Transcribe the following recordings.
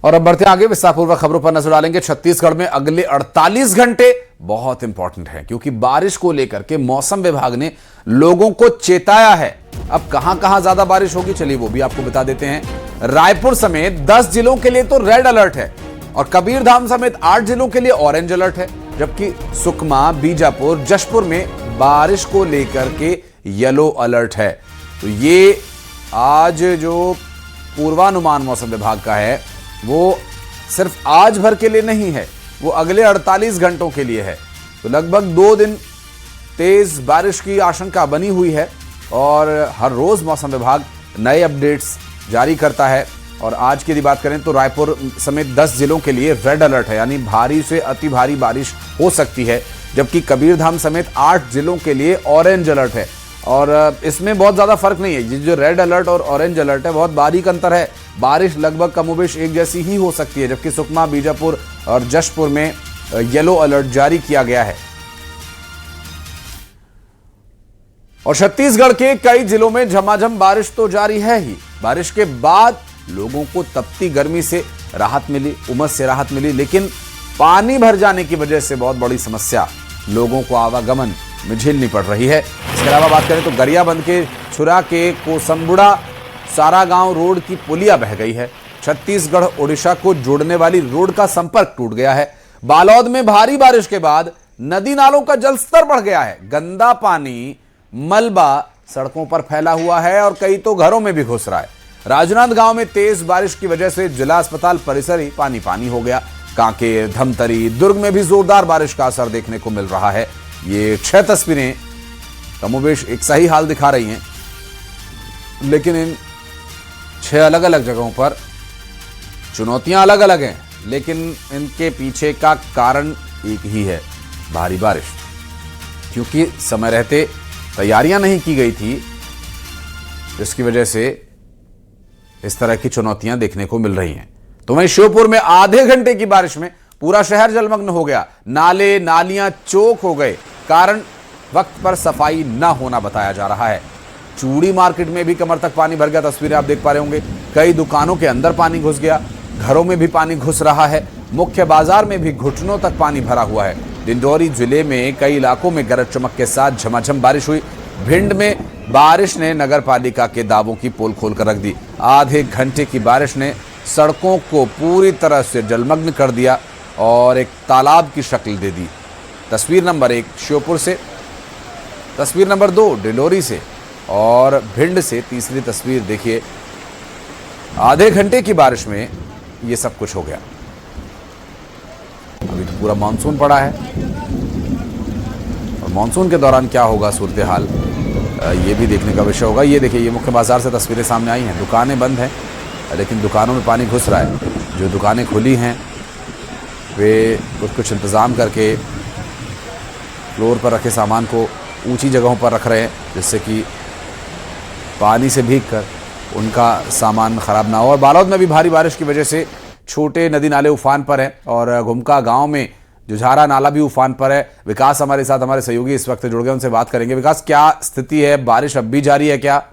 और अब बढ़ते आगे विस्तारपूर्वक खबरों पर नजर डालेंगे। छत्तीसगढ़ में अगले 48 घंटे बहुत इंपॉर्टेंट है क्योंकि बारिश को लेकर के मौसम विभाग ने लोगों को चेताया है। अब कहां ज्यादा बारिश होगी, चलिए वो भी आपको बता देते हैं। रायपुर समेत 10 जिलों के लिए तो रेड अलर्ट है और कबीरधाम समेत 8 जिलों के लिए ऑरेंज अलर्ट है, जबकि सुकमा, बीजापुर, जशपुर में बारिश को लेकर के येलो अलर्ट है। तो ये आज जो पूर्वानुमान मौसम विभाग का है वो सिर्फ आज भर के लिए नहीं है, वो अगले 48 घंटों के लिए है। तो लगभग 2 दिन तेज बारिश की आशंका बनी हुई है और हर रोज मौसम विभाग नए अपडेट्स जारी करता है। और आज की यदि बात करें तो रायपुर समेत 10 जिलों के लिए रेड अलर्ट है, यानी भारी से अति भारी बारिश हो सकती है, जबकि कबीरधाम समेत 8 जिलों के लिए ऑरेंज अलर्ट है। और इसमें बहुत ज्यादा फर्क नहीं है, जो रेड अलर्ट और ऑरेंज अलर्ट है बहुत बारीक अंतर है। बारिश लगभग कमोबेश एक जैसी ही हो सकती है, जबकि सुकमा, बीजापुर और जशपुर में येलो अलर्ट जारी किया गया है। और छत्तीसगढ़ के कई जिलों में झमाझम बारिश तो जारी है ही। बारिश के बाद लोगों को तपती गर्मी से राहत मिली, उमस से राहत मिली, लेकिन पानी भर जाने की वजह से बहुत बड़ी समस्या लोगों को आवागमन में झेलनी पड़ रही है। इसके अलावा बात करें तो गरियाबंद के छुरा के कोसंबुड़ा सारागांव रोड की पुलिया बह गई है। छत्तीसगढ़ ओडिशा को जोड़ने वाली रोड का संपर्क टूट गया है। बालोद में भारी बारिश के बाद नदी नालों का जलस्तर बढ़ गया है। गंदा पानी, मलबा सड़कों पर फैला हुआ है और कई तो घरों में भी घुस रहा है। राजनांदगांव में तेज बारिश की वजह से जिला अस्पताल परिसर ही पानी पानी हो गया। कांकेर, धमतरी, दुर्ग में भी जोरदार बारिश का असर देखने को मिल रहा है। ये 6 तस्वीरें कमोबेश एक सा ही हाल दिखा रही हैं, लेकिन इन 6 अलग अलग जगहों पर चुनौतियां अलग अलग हैं, लेकिन इनके पीछे का कारण एक ही है, भारी बारिश। क्योंकि समय रहते तैयारियां नहीं की गई थी, जिसकी वजह से इस तरह की चुनौतियां देखने को मिल रही हैं। तो वहीं श्योपुर में आधे घंटे की बारिश में पूरा शहर जलमग्न हो गया। नाले नालियां चौक हो गए, कारण वक्त पर सफाई न होना बताया जा रहा है। चूड़ी मार्केट में भी कमर तक पानी भर गया, तस्वीरें आप देख पा रहे होंगे। कई दुकानों के अंदर पानी घुस गया, घरों में भी पानी घुस रहा है। मुख्य बाजार में भी घुटनों तक पानी भरा हुआ है। डिंडौरी जिले में कई इलाकों में गरज चमक के साथ झमाझम बारिश हुई। भिंड में बारिश ने नगर पालिका के दावों की पोल खोलकर रख दी। आधे घंटे की बारिश ने सड़कों को पूरी तरह से जलमग्न कर दिया और एक तालाब की शक्ल दे दी। तस्वीर नंबर 1 श्योपुर से, तस्वीर नंबर 2 डिंडौरी से और भिंड से तीसरी तस्वीर देखिए। आधे घंटे की बारिश में ये सब कुछ हो गया। अभी तो पूरा मानसून पड़ा है और मानसून के दौरान क्या होगा सूरत हाल, ये भी देखने का विषय होगा। ये देखिए, ये मुख्य बाजार से तस्वीरें सामने आई हैं। दुकानें बंद हैं, लेकिन दुकानों में पानी घुस रहा है। जो दुकानें खुली हैं वे कुछ इंतज़ाम करके फ्लोर पर रखे सामान को ऊंची जगहों पर रख रहे हैं, जिससे कि पानी से भीगकर उनका सामान खराब ना हो। और बालोद में भी भारी बारिश की वजह से छोटे नदी नाले उफान पर हैं और घुमका गांव में जुझारा नाला भी उफान पर है। विकास हमारे साथ, हमारे सहयोगी इस वक्त जुड़ गए, उनसे बात करेंगे। विकास, क्या स्थिति है? बारिश अब भी जारी है क्या?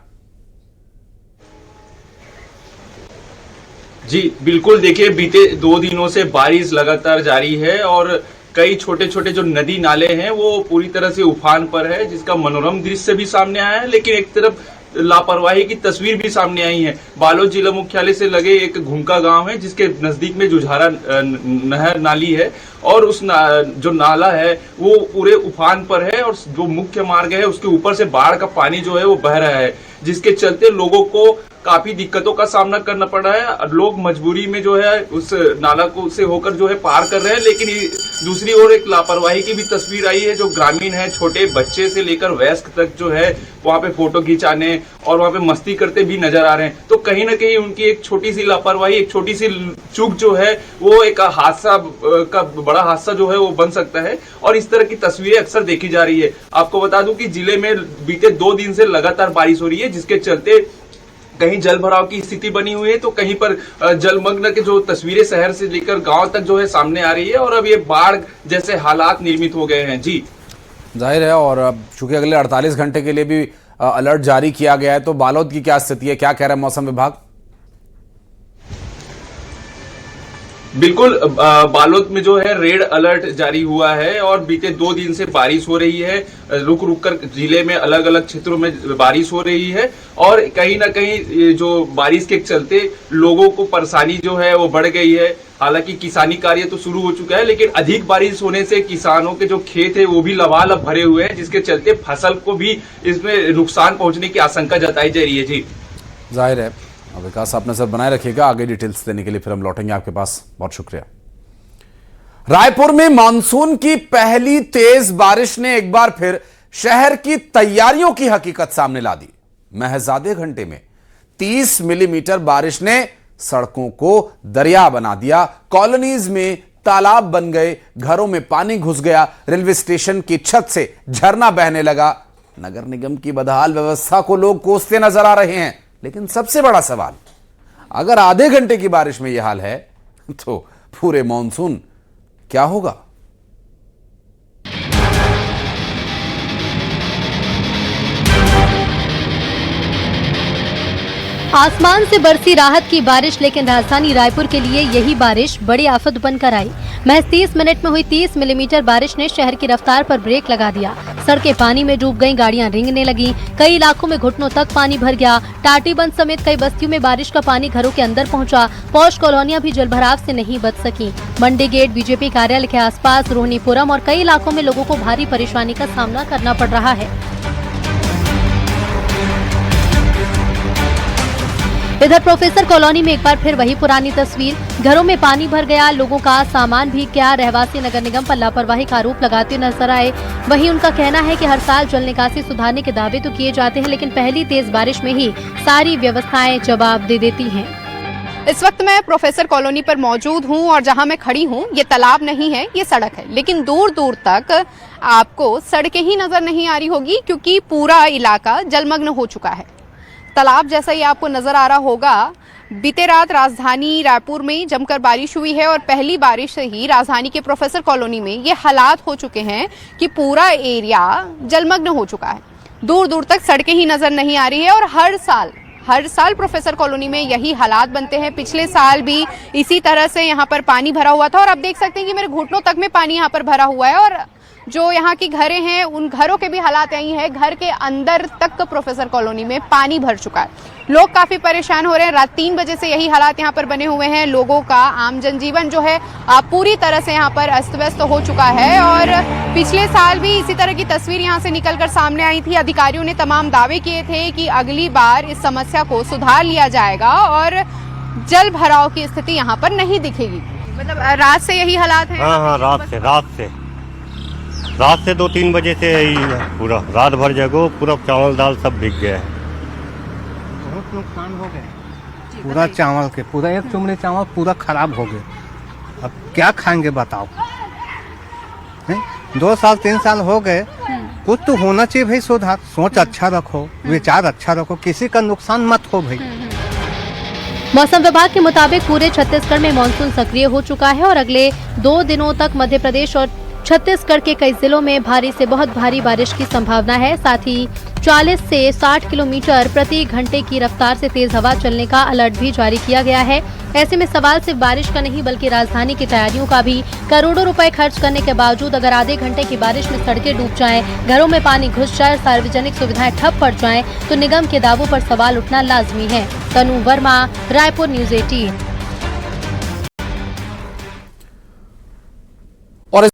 जी बिल्कुल, देखिए बीते 2 दिनों से बारिश लगातार जारी है और कई छोटे छोटे जो नदी नाले हैं वो पूरी तरह से उफान पर है, जिसका मनोरम दृश्य भी सामने आया है, लेकिन एक तरफ लापरवाही की तस्वीर भी सामने आई है। बालोद जिला मुख्यालय से लगे एक घुमका गांव है, जिसके नजदीक में जुझारा नहर नाली है और उस जो नाला है वो पूरे उफान पर है और जो मुख्य मार्ग है उसके ऊपर से बाढ़ का पानी जो है वो बह रहा है, जिसके चलते लोगों को काफी दिक्कतों का सामना करना पड़ रहा है। लोग मजबूरी में जो है उस नाला को से होकर जो है पार कर रहे हैं, लेकिन दूसरी ओर एक लापरवाही की भी तस्वीर आई है। जो ग्रामीण है, छोटे बच्चे से लेकर वयस्क तक जो है वहां पे फोटो खिंचाने और वहां पे मस्ती करते भी नजर आ रहे हैं। तो कहीं ना कहीं उनकी एक छोटी सी लापरवाही, एक छोटी सी चूक जो है वो एक हादसा का बड़ा हादसा जो है वो बन सकता है और इस तरह की तस्वीरें अक्सर देखी जा रही है। आपको बता दूं कि जिले में बीते 2 दिन से लगातार बारिश हो रही है, जिसके चलते कहीं जल भराव की स्थिति बनी हुई है तो कहीं पर जलमग्न के जो तस्वीरें शहर से लेकर गांव तक जो है सामने आ रही है और अब ये बाढ़ जैसे हालात निर्मित हो गए हैं। जी जाहिर है, और अब चूंकि अगले 48 घंटे के लिए भी अलर्ट जारी किया गया है, तो बालोद की क्या स्थिति है, क्या कह रहा है मौसम विभाग? बिल्कुल बालोद में जो है रेड अलर्ट जारी हुआ है और बीते 2 दिन से बारिश हो रही है। रुक रुक कर जिले में अलग अलग क्षेत्रों में बारिश हो रही है और कहीं ना कहीं जो बारिश के चलते लोगों को परेशानी जो है वो बढ़ गई है। हालांकि किसानी कार्य तो शुरू हो चुका है, लेकिन अधिक बारिश होने से किसानों के जो खेत है वो भी लबालब भरे हुए हैं, जिसके चलते फसल को भी इसमें नुकसान पहुंचने की आशंका जताई जा रही है। जी जाहिर है। विकास, आप नजर बनाए रखिएगा, आगे डिटेल्स देने के लिए फिर हम लौटेंगे आपके पास। बहुत शुक्रिया। रायपुर में मानसून की पहली तेज बारिश ने एक बार फिर शहर की तैयारियों की हकीकत सामने ला दी। महज आधे घंटे में 30 मिलीमीटर बारिश ने सड़कों को दरिया बना दिया, कॉलोनीज में तालाब बन गए, घरों में पानी घुस गया, रेलवे स्टेशन की छत से झरना बहने लगा। नगर निगम की बदहाल व्यवस्था को लोग कोसते नजर आ रहे हैं, लेकिन सबसे बड़ा सवाल, अगर आधे घंटे की बारिश में यह हाल है तो पूरे मॉनसून क्या होगा? आसमान से बरसी राहत की बारिश, लेकिन राजधानी रायपुर के लिए यही बारिश बड़ी आफत बनकर आई। महज 30 मिनट में हुई 30 मिलीमीटर बारिश ने शहर की रफ्तार पर ब्रेक लगा दिया। सड़कें पानी में डूब गईं, गाड़ियां रेंगने लगीं, कई इलाकों में घुटनों तक पानी भर गया। टाटीबंद समेत कई बस्तियों में बारिश का पानी घरों के अंदर पहुंचा। पौष कॉलोनियां भी जलभराव से नहीं बच सकी। मंडी गेट, बीजेपी कार्यालय के आसपास, रोहिणीपुरम और कई इलाकों में लोगों को भारी परेशानी का सामना करना पड़ रहा है। इधर प्रोफेसर कॉलोनी में एक बार फिर वही पुरानी तस्वीर, घरों में पानी भर गया, लोगों का सामान भी क्या। रहवासी नगर निगम पर लापरवाही का आरोप लगाते नजर आए। वहीं उनका कहना है कि हर साल जल निकासी सुधारने के दावे तो किए जाते हैं, लेकिन पहली तेज बारिश में ही सारी व्यवस्थाएं जवाब दे देती हैं। इस वक्त मैं प्रोफेसर कॉलोनी पर मौजूद हूं और जहां मैं खड़ी हूं ये तालाब नहीं है, ये सड़क है, लेकिन दूर दूर तक आपको सड़कें ही नजर नहीं आ रही होगी क्योंकि पूरा इलाका जलमग्न हो चुका है। तालाब जैसा ही आपको नजर आ रहा होगा। बीते रात राजधानी रायपुर में जमकर बारिश हुई है और पहली बारिश से ही राजधानी के प्रोफेसर कॉलोनी में ये हालात हो चुके हैं कि पूरा एरिया जलमग्न हो चुका है। दूर दूर तक सड़कें ही नजर नहीं आ रही है और हर साल प्रोफेसर कॉलोनी में यही हालात बनते हैं। पिछले साल भी इसी तरह से यहाँ पर पानी भरा हुआ था और आप देख सकते हैं कि मेरे घुटनों तक में पानी यहाँ पर भरा हुआ है और जो यहाँ की घरें हैं उन घरों के भी हालात यही है। घर के अंदर तक प्रोफेसर कॉलोनी में पानी भर चुका है। लोग काफी परेशान हो रहे हैं। रात 3 बजे से यही हालात यहाँ पर बने हुए हैं। लोगों का आम जनजीवन जो है पूरी तरह से यहाँ पर अस्त व्यस्त हो चुका है और पिछले साल भी इसी तरह की तस्वीर यहाँ से निकलकर सामने आई थी। अधिकारियों ने तमाम दावे किए थे कि अगली बार इस समस्या को सुधार लिया जाएगा और जल भराव की स्थिति यहाँ पर नहीं दिखेगी। मतलब रात से यही हालात है? हाँ, रात से 2-3 बजे से यही है। पूरा रात भर जगो, पूरा चावल दाल सब भीग गया है। बहुत नुकसान हो गए। पूरा चावल के पूरा एक चुमड़ी चावल पूरा खराब हो गए। अब क्या खाएंगे बताओ? 2 साल 3 साल हो गए, कुछ तो होना चाहिए भाई सुधार। सोच अच्छा रखो, विचार अच्छा रखो, किसी का नुकसान मत हो भाई। मौसम विभाग के मुताबिक पूरे छत्तीसगढ़ में मानसून सक्रिय हो चुका है और अगले 2 दिनों तक मध्य प्रदेश और छत्तीसगढ़ के कई जिलों में भारी से बहुत भारी बारिश की संभावना है। साथ ही 40 से 60 किलोमीटर प्रति घंटे की रफ्तार से तेज हवा चलने का अलर्ट भी जारी किया गया है। ऐसे में सवाल सिर्फ बारिश का नहीं बल्कि राजधानी की तैयारियों का भी। करोड़ों रुपए खर्च करने के बावजूद अगर आधे घंटे की बारिश में सड़कें डूब जाएं, घरों में पानी घुस जाए, सार्वजनिक सुविधाएं ठप पड़ जाएं, तो निगम के दावों पर सवाल उठना लाजमी है। तनु वर्मा, रायपुर, न्यूज़ 18।